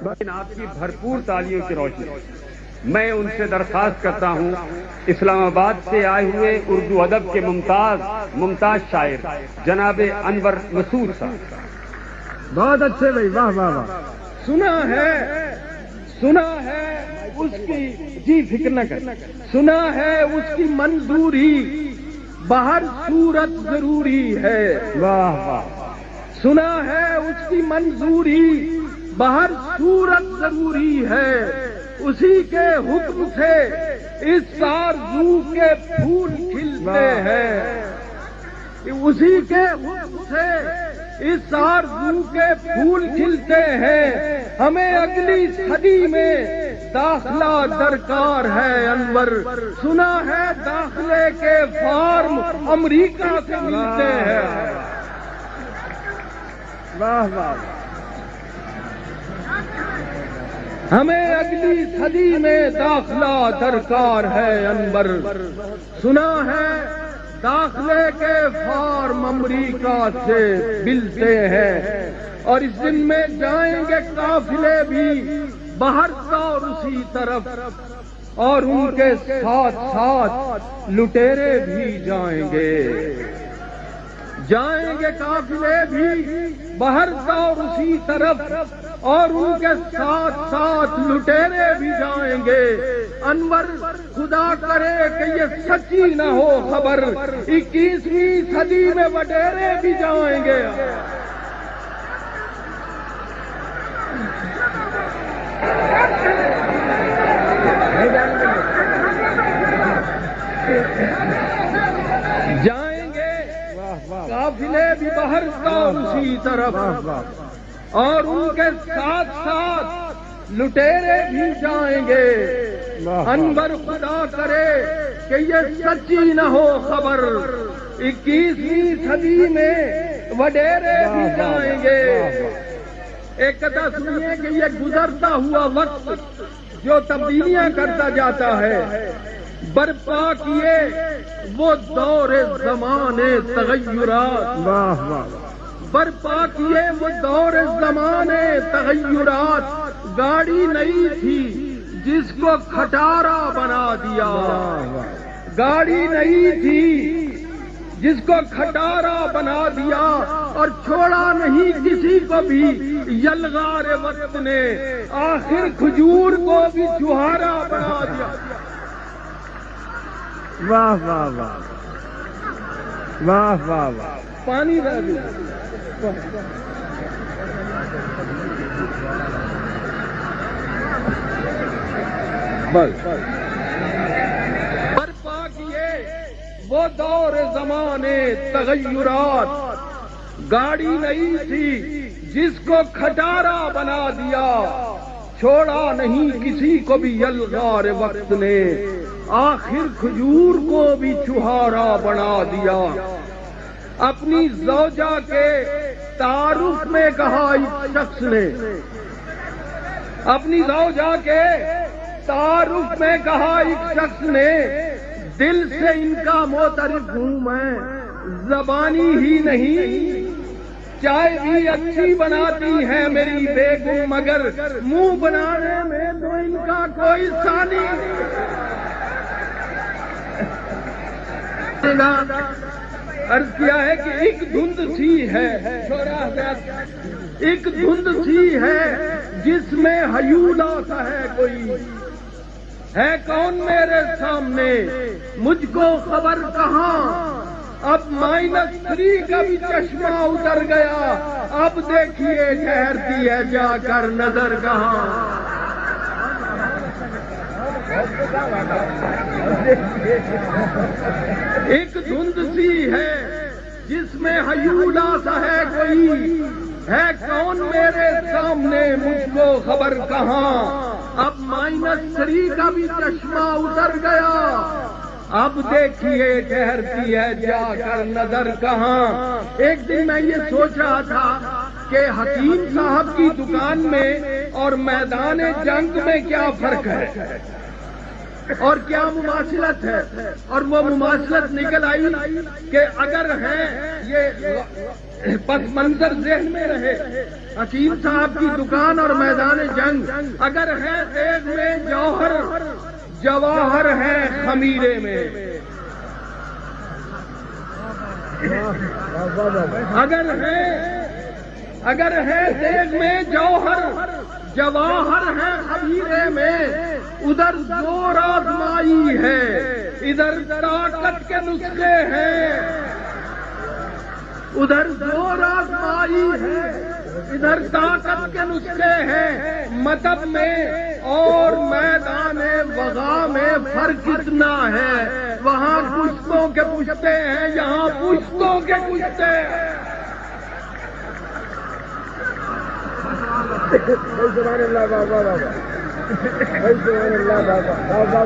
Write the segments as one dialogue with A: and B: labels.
A: آپ کی بھرپور تالیوں کی روشنی میں ان سے درخواست کرتا ہوں اسلام آباد سے آئے ہوئے اردو ادب کے ممتاز شاعر جناب انور مسعود صاحب.
B: بہت اچھے بھائی، واہ واہ واہ. سنا ہے اس کی، جی فکر نہ کر، سنا ہے اس کی منظوری بہر صورت ضروری ہے.
A: واہ واہ.
B: سنا ہے اس کی منظوری بہر صورت ضروری ہے. اسی کے حکم سے اس آرزو کے پھول کھلتے ہیں. اسی کے حکم سے اس آرزو کے پھول کھلتے ہیں. ہمیں اگلی صدی میں داخلہ درکار ہے انور. سنا ہے داخلے کے فارم امریکہ سے ملتے ہیں.
A: واہ واہ.
B: ہمیں اگلی صدی میں داخلہ درکار ہے انور. سنا ہے داخلے کے فارم امریکہ سے ملتے ہیں. اور اس دن میں جائیں گے قافلے بھی باہر سے اور اسی طرف، اور ان کے ساتھ ساتھ لٹیرے بھی جائیں گے. جائیں گے قافلے بھی باہر سے اور اسی طرف، اور ان کے ساتھ ساتھ لٹیرے بھی جائیں گے. انور خدا کرے کہ یہ سچی نہ ہو خبر، 21ویں صدی میں وڈیرے بھی جائیں گے. جائیں گے قافلے بھی باہر سے اور اسی طرف، اور ان کے ساتھ ساتھ لٹیرے بھی جائیں گے. انور خدا کرے کہ یہ سچی نہ ہو خبر، 21ویں صدی میں وڈیرے بھی جائیں گے. ایک کتا سنیے کہ یہ گزرتا ہوا وقت جو تبدیلیاں کرتا جاتا ہے، برپا کیے وہ دور زمانے تغیرات.
A: واہ واہ.
B: برپا کیے وہ دور زمانے تغیرات. گاڑی نئی تھی جس کو کھٹارا بنا دیا. گاڑی نئی تھی جس کو کھٹارا بنا دیا، اور چھوڑا نہیں کسی کو بھی یلغار وقت نے. آخر کھجور کو بھی چوہارا بنا دیا.
A: واہ واہ واہ. واہ واہ واہ.
B: پانی رہ گیا. برپا کیے وہ دور زمانے تغیرات. گاڑی نئی تھی جس کو کھٹارا بنا دیا، چھوڑا نہیں کسی کو بھی یلغار وقت نے. آخر کھجور کو بھی چوہارا بنا دیا. اپنی زوجہ کے تعارف میں کہا ایک شخص نے، اپنی زوجہ کے تعارف میں کہا ایک شخص نے، دل سے ان کا معترف ہوں میں، زبانی ہی نہیں. چائے بھی اچھی بناتی ہے میری بیگم، مگر منہ بنانے میں تو ان کا کوئی ثانی. عرض کیا ہے کہ ایک دھند سی ہے، ایک دھند سی ہے جس میں ہیولا سا ہے. کوئی ہے کون میرے سامنے، مجھ کو خبر کہاں. اب -3 کا بھی چشمہ اتر گیا. اب دیکھیے ٹھہرتی ہے جا کر نظر کہاں. ایک دھند سی ہے جس میں ہیولا سا ہے. کوئی ہے کون میرے سامنے، مجھ کو خبر کہاں. اب -3 کا بھی چشمہ اتر گیا. اب دیکھیے ٹھہرتی ہے جا کر نظر کہاں. ایک دن میں یہ سوچ رہا تھا کہ حکیم صاحب کی دکان میں اور میدان جنگ میں کیا فرق ہے. اور کیا مماثلت ہے، اور وہ مماثلت نکل آئی کہ اگر ہے یہ پس منظر ذہن میں رہے، حکیم صاحب کی دکان اور میدان جنگ، اگر ہے دیگ میں جوہر جواہر ہے خمیرے میں، اگر ہے دیگ میں جوہر جواہر ہے خمیرے میں، ادھر زور آزمائی ہے ادھر طاقت کے نسخے ہیں، ادھر زور آزمائی ہے ادھر طاقت کے نسخے ہیں، مطلب میں اور میدان وغا میں فرق اتنا ہے، وہاں پشتوں کے پشتے ہیں یہاں پشتوں کے پشتے ہیں۔
C: سبحان اللہ بابا بابا، سبحان اللہ بابا بابا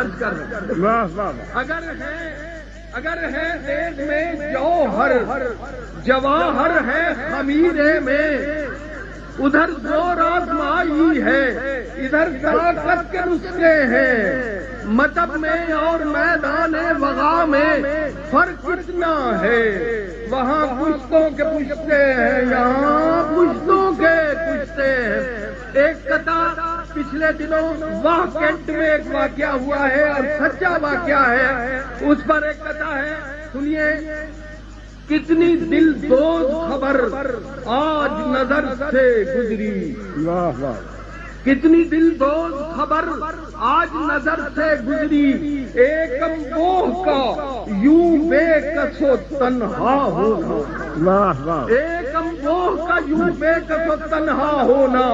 B: عرض کر اگر ہے دیگ میں جوہر جواہر ہے خمیرے میں، ادھر زور آزمائی ہے ادھر طاقت کے نسخے ہیں، مطلب میں اور میدان وغا میں فرق اتنا ہے، وہاں پشتوں کے پشتے ہیں یہاں پشتوں کے پشتے ہیں۔ ایک قطع پچھلے دنوں واہ کینٹ میں ایک واقعہ ہوا ہے اور سچا واقعہ ہے، اس پر ایک قطع ہے، سنیے۔ کتنی دل دوز خبر آج نظر سے گزری، کتنی دل دوز خبر آج نظر سے گزری، ایک امبوہ کا یوں بے کس و تنہا ہونا، ایک امبوہ کا یوں بے کس و تنہا ہونا،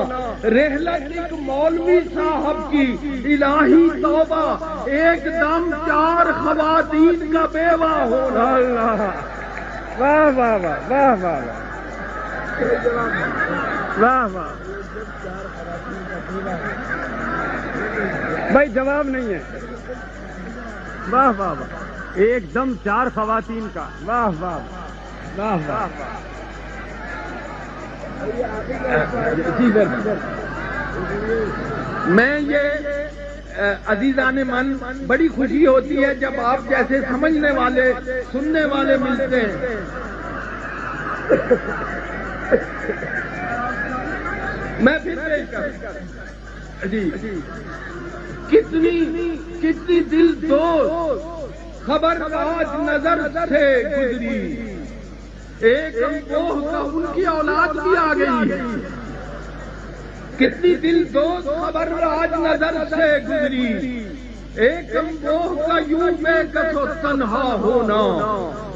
B: رحلت ایک مولوی صاحب کی الہی توبہ، ایک دم چار خواتین کا بیوہ ہونا۔
C: واہ واہ واہ واہ واہ واہ واہ، بھائی جواب نہیں ہے، واہ واہ واہ،
A: ایک دم چار خواتین کا،
C: واہ واہ واہ واہ،
B: میں یہ عزیزان من بڑی خوشی ہوتی ہے جب آپ جیسے سمجھنے والے سننے والے ملتے ہیں۔ میں پھر پیش کروں جی، کتنی دل دوز خبر آج نظر سے گزری، ایک امبوہ کا ان کی اولاد بھی آ گئی ہے، کتنی دل دوز خبر آج نظر سے گزری، ایک امبوہ کا یوں بے کس و تنہا ہونا،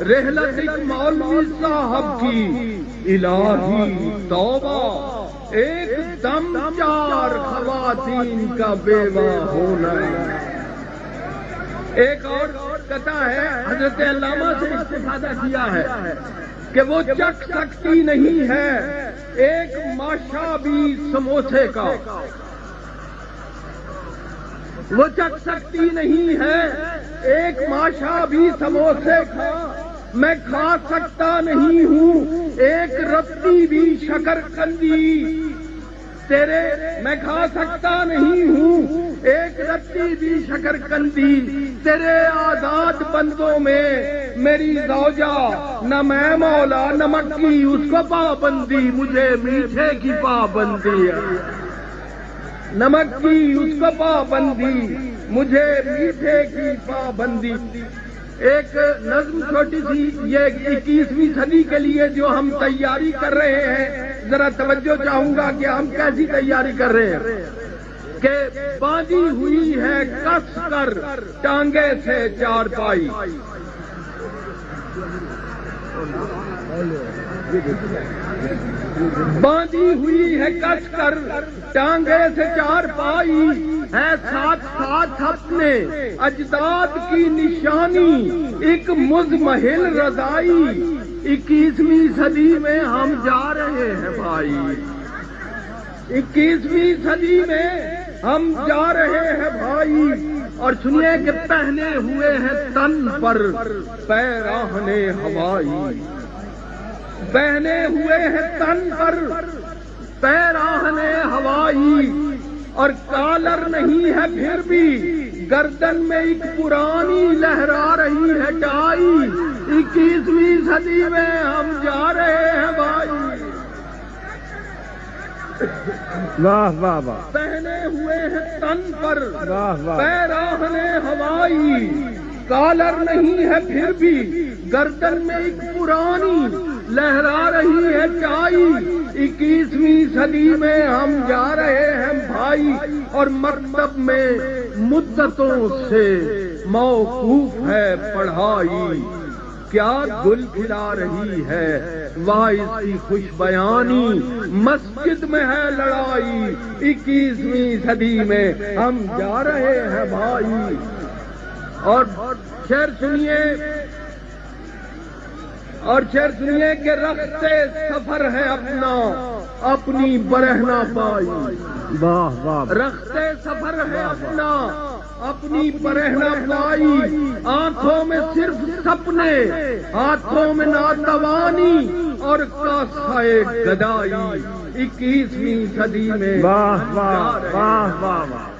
B: رحلت ایک مولوی صاحب کی الہی توبہ، ایک دم چار خواتین کا بیوہ ہونا۔ ایک اور قطع ہے، حضرت علامہ سے استفادہ کیا ہے کہ وہ چکھ سکتی نہیں ہے ایک ماشا بھی سموسے کا، وہ چکھ سکتی نہیں ہے ایک ماشا بھی سموسے کا، میں کھا سکتا نہیں ہوں ایک رتی بھی شکر قندی تیرے، میں کھا سکتا نہیں ہوں ایک رتی بھی شکر قندی، تیرے آزاد بندوں میں میری زوجہ، نہ میں مولا نمک کی اس کو پابندی، مجھے میٹھے کی پابندی ہے، نمک کی اس کو پابندی، مجھے میٹھے کی پابندی۔ ایک نظم چھوٹی سی، یہ 21ویں صدی کے لیے جو ہم تیاری کر رہے ہیں، ذرا توجہ چاہوں گا کہ ہم کیسی تیاری کر رہے ہیں کہ باندھی ہوئی ہے کس کر ٹانگے سے چارپائی، باندھی ہوئی ہے کس کر ٹانگے سے چارپائی، ہے ساتھ ساتھ اپنے اجداد کی نشانی ایک مزمحل رضائی، 21ویں صدی میں ہم جا رہے ہیں بھائی، 21ویں صدی میں ہم جا رہے ہیں بھائی، اور سنیے کہ پہنے ہوئے ہیں تن پر پیراہنے ہوائی، پہنے ہوئے ہیں تن پر پیراہن ہوائی اور کالر نہیں ہے پھر بھی گردن میں ایک پرانی لہرا رہی ہے ٹائی 21ویں صدی میں ہم جا رہے ہیں بھائی
C: واہ واہ واہ
B: پہنے ہوئے ہیں تن پر
C: واہ واہ
B: پیراہن ہوائی کالر نہیں ہے پھر بھی گردن میں ایک پرانی لہرا رہی ہے ٹائی 21ویں صدی میں ہم جا رہے ہیں بھائی اور مکتب میں مدتوں سے موقوف ہے پڑھائی کیا گل کھلا رہی ہے واعظ کی خوش بیانی مسجد میں ہے لڑائی 21ویں صدی میں ہم جا رہے ہیں بھائی اور شعر سنیے کہ رختے سفر ہے اپنا اپنی برہنہ پائی
C: واہ واہ
B: رختے سفر ہے اپنا اپنی برہنہ پائی آنکھوں میں صرف سپنے ہاتھوں میں ناتوانی اور کاسائے گدائی 21ویں صدی میں
C: واہ واہ واہ واہ واہ